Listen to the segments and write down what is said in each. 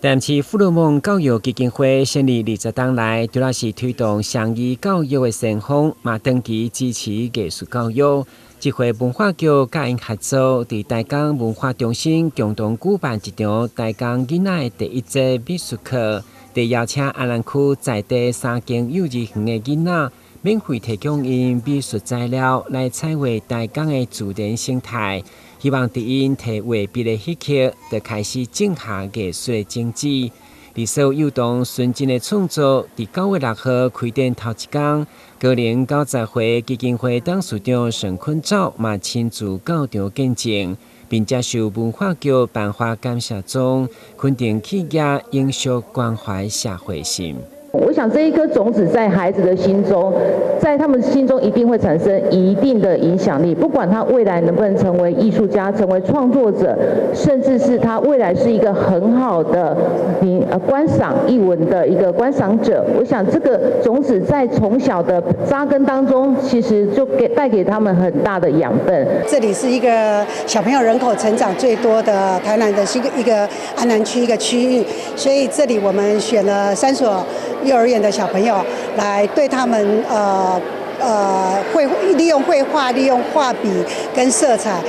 台南市富乐梦教育基金会成立20年来，主要是推动双语教育的先锋，嘛长期支持艺术教育。这回文化局甲因合作，伫台江文化中心共同举办一场台江囡仔的第一节美术课，得邀请安南区在地3间幼儿园的囡仔，免费提供因美术材料来彩绘台江的自然生态。希望伫因提画笔的迄刻，就开始种下艺术的种子。而所有幼童纯真的创作，伫9月6号开展头一天，高龄90岁基金会董事长沈坤照嘛亲自到场见证，并接受文化局颁发感谢状，肯定企业永续关怀社会性。我想这一颗种子在孩子的心中，在他们心中一定会产生一定的影响力。不管他未来能不能成为艺术家、成为创作者，甚至是他未来是一个很好的观赏艺文的一个观赏者，我想这个种子在从小的扎根当中，其实就带给他们很大的养分。这里是一个小朋友人口成长最多的台南的一个安南区一个区域，所以这里我们选了3所幼儿园的小朋友来对他们利用绘画、利用画笔跟色彩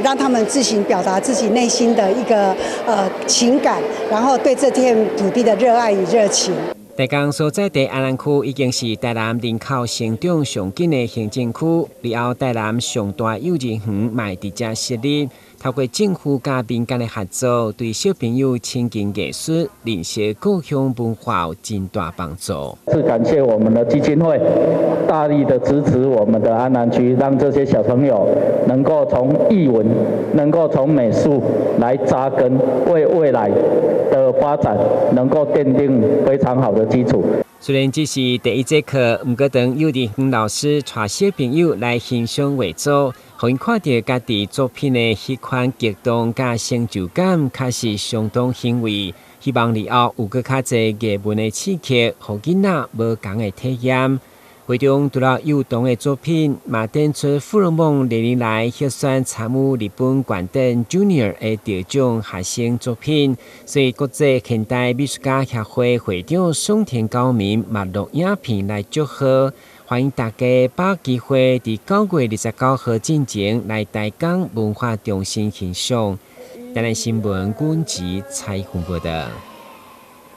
让他们自行表达自己内心的一个情感，然后对这片土地的热爱与热情。台江所在地安南区已经是台南人口成长上紧的行政区，然后台南上大幼儿园嘛伫遮设立。透过政府加民间的合作，对小朋友亲近艺术、认识故乡文化有真大帮助。是感谢我们的基金会大力的支持我们的安南区，让这些小朋友能够从艺文、能够从美术来扎根，为未来的发展能够奠定非常好的基础。虽然只是第一节课，不过等幼儿园老师带小朋友来欣赏画作，互因看到家己作品的迄款激动甲成就感，确实相当欣慰。希望以后有更较侪艺文的刺激，互囡仔无同的体验。会中除了幼童的作品，嘛展出富乐梦历年来核选参与日本关灯 Junior 的得奖学生作品，所以国际现代美术家协会会长宋田高明嘛录影片来祝贺，欢迎大家把机会伫9月29号进前来台江文化中心欣赏。台南新闻阮吉采访报道。